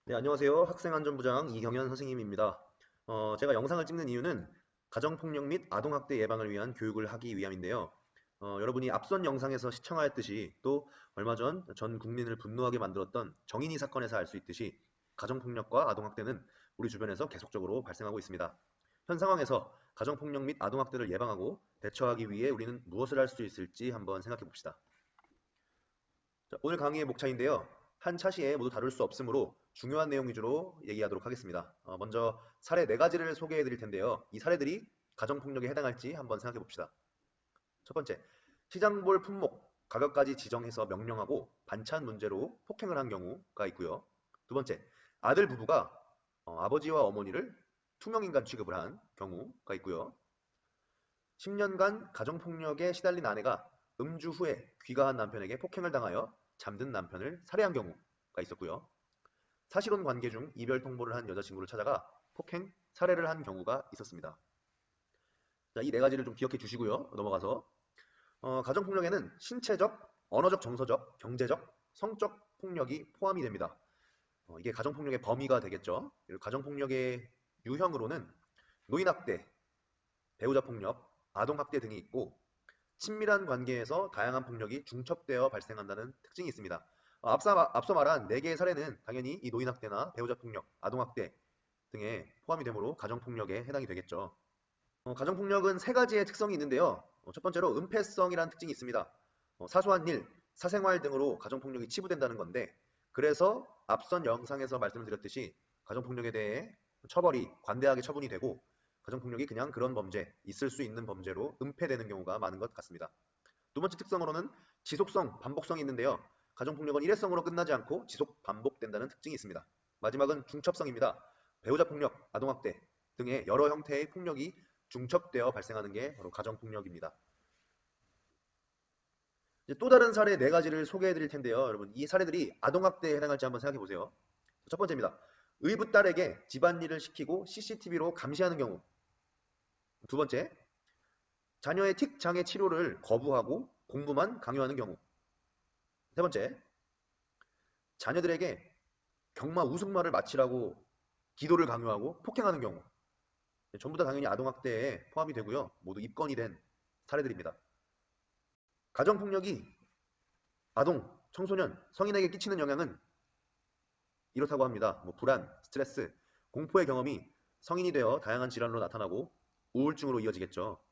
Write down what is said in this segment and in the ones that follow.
네, 안녕하세요. 학생안전부장 이경현 선생님입니다. 제가 영상을 찍는 이유는 가정폭력 및 아동학대 예방을 위한 교육을 하기 위함인데요. 여러분이 앞선 영상에서 시청하였듯이 또 얼마 전 국민을 분노하게 만들었던 정인이 사건에서 알 수 있듯이 가정폭력과 아동학대는 우리 주변에서 계속적으로 발생하고 있습니다. 현 상황에서 가정폭력 및 아동학대를 예방하고 대처하기 위해 우리는 무엇을 할 수 있을지 한번 생각해 봅시다. 자, 오늘 강의의 목차인데요. 한 차시에 모두 다룰 수 없으므로 중요한 내용 위주로 얘기하도록 하겠습니다. 먼저 사례 4가지를 소개해 드릴 텐데요. 이 사례들이 가정폭력에 해당할지 한번 생각해 봅시다. 첫 번째, 시장볼 품목, 가격까지 지정해서 명령하고 반찬 문제로 폭행을 한 경우가 있고요. 두 번째, 아들 부부가 아버지와 어머니를 투명인간 취급을 한 경우가 있고요. 10년간 가정폭력에 시달린 아내가 음주 후에 귀가한 남편에게 폭행을 당하여 잠든 남편을 살해한 경우가 있었고요. 사실혼 관계 중 이별 통보를 한 여자친구를 찾아가 폭행, 살해를 한 경우가 있었습니다. 자, 이 4가지를 좀 기억해 주시고요. 넘어가서 가정폭력에는 신체적, 언어적, 정서적, 경제적, 성적 폭력이 포함이 됩니다. 이게 가정폭력의 범위가 되겠죠. 그리고 가정폭력의 유형으로는 노인학대, 배우자폭력, 아동학대 등이 있고 친밀한 관계에서 다양한 폭력이 중첩되어 발생한다는 특징이 있습니다. 앞서 말한 4개의 사례는 당연히 이 노인학대나 배우자폭력, 아동학대 등에 포함이 되므로 가정폭력에 해당이 되겠죠. 가정폭력은 3가지의 특성이 있는데요. 첫 번째로 은폐성이라는 특징이 있습니다. 사소한 일, 사생활 등으로 가정폭력이 치부된다는 건데 그래서 앞선 영상에서 말씀을 드렸듯이 가정폭력에 대해 처벌이 관대하게 처분이 되고 가정폭력이 그냥 그런 범죄, 있을 수 있는 범죄로 은폐되는 경우가 많은 것 같습니다. 두 번째 특성으로는 지속성, 반복성이 있는데요. 가정폭력은 일회성으로 끝나지 않고 지속 반복된다는 특징이 있습니다. 마지막은 중첩성입니다. 배우자폭력, 아동학대 등의 여러 형태의 폭력이 중첩되어 발생하는 게 바로 가정폭력입니다. 이제 또 다른 사례 4가지를 소개해 드릴 텐데요. 여러분, 이 사례들이 아동학대에 해당할지 한번 생각해 보세요. 첫 번째입니다. 의붓 딸에게 집안일을 시키고 CCTV로 감시하는 경우. 두 번째, 자녀의 틱 장애 치료를 거부하고 공부만 강요하는 경우. 세 번째, 자녀들에게 경마 우승말을 마치라고 기도를 강요하고 폭행하는 경우. 전부 다 당연히 아동학대에 포함이 되고요. 모두 입건이 된 사례들입니다. 가정폭력이 아동, 청소년, 성인에게 끼치는 영향은 이렇다고 합니다. 불안, 스트레스, 공포의 경험이 성인이 되어 다양한 질환으로 나타나고 우울증으로 이어지겠죠.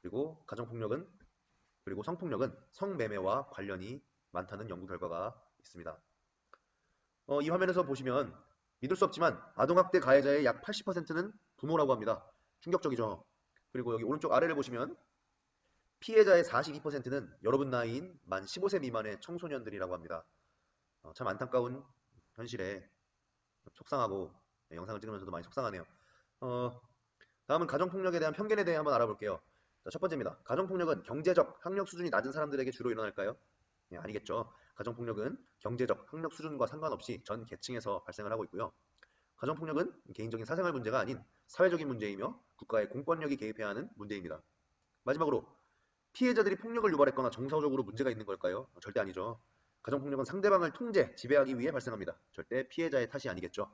그리고 가정폭력은 그리고 성폭력은 성매매와 관련이 많다는 연구 결과가 있습니다. 이 화면에서 보시면 믿을 수 없지만 아동학대 가해자의 약 80%는 부모라고 합니다. 충격적이죠. 그리고 여기 오른쪽 아래를 보시면 피해자의 42%는 여러분 나이인 만 15세 미만의 청소년들이라고 합니다. 참 안타까운 현실에 속상하고 영상을 찍으면서도 많이 속상하네요. 어, 다음은 가정폭력에 대한 편견에 대해 한번 알아볼게요. 자, 첫 번째입니다. 가정폭력은 경제적, 학력 수준이 낮은 사람들에게 주로 일어날까요? 예, 아니겠죠. 가정폭력은 경제적, 학력 수준과 상관없이 전 계층에서 발생을 하고 있고요. 가정폭력은 개인적인 사생활 문제가 아닌 사회적인 문제이며 국가의 공권력이 개입해야 하는 문제입니다. 마지막으로 피해자들이 폭력을 유발했거나 정서적으로 문제가 있는 걸까요? 절대 아니죠. 가정폭력은 상대방을 통제, 지배하기 위해 발생합니다. 절대 피해자의 탓이 아니겠죠.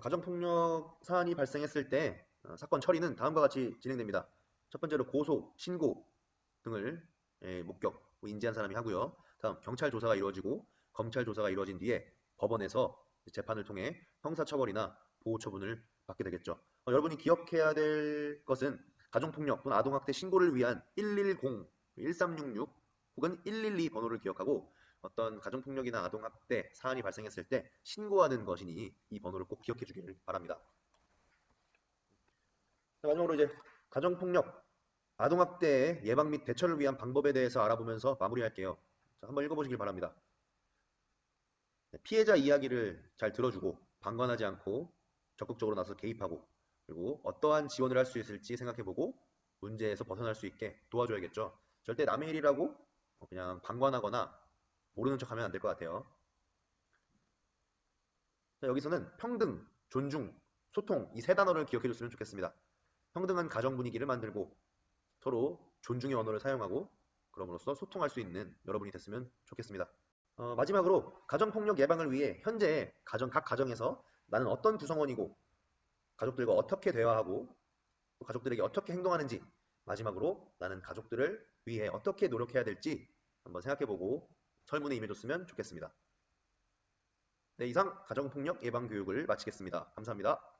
가정폭력 사안이 발생했을 때 사건 처리는 다음과 같이 진행됩니다. 첫 번째로 고소, 신고 등을 목격, 인지한 사람이 하고요. 다음 경찰 조사가 이루어지고 검찰 조사가 이루어진 뒤에 법원에서 재판을 통해 형사처벌이나 보호처분을 받게 되겠죠. 여러분이 기억해야 될 것은 가정폭력 또는 아동학대 신고를 위한 110, 1366 혹은 112 번호를 기억하고 어떤 가정폭력이나 아동학대 사안이 발생했을 때 신고하는 것이니 이 번호를 꼭 기억해 주기를 바랍니다. 마지막으로 이제 가정폭력, 아동학대의 예방 및 대처를 위한 방법에 대해서 알아보면서 마무리할게요. 자, 한번 읽어보시길 바랍니다. 피해자 이야기를 잘 들어주고 방관하지 않고 적극적으로 나서 개입하고 그리고 어떠한 지원을 할 수 있을지 생각해보고 문제에서 벗어날 수 있게 도와줘야겠죠. 절대 남의 일이라고 그냥 방관하거나 모르는 척하면 안 될 것 같아요. 자, 여기서는 평등, 존중, 소통 이 3단어를 기억해 줬으면 좋겠습니다. 평등한 가정 분위기를 만들고 서로 존중의 언어를 사용하고 그럼으로써 소통할 수 있는 여러분이 됐으면 좋겠습니다. 마지막으로 가정폭력 예방을 위해 현재 각 가정에서 나는 어떤 구성원이고 가족들과 어떻게 대화하고 또 가족들에게 어떻게 행동하는지, 마지막으로 나는 가족들을 위해 어떻게 노력해야 될지 한번 생각해보고 설문에 임해줬으면 좋겠습니다. 네, 이상 가정폭력 예방 교육을 마치겠습니다. 감사합니다.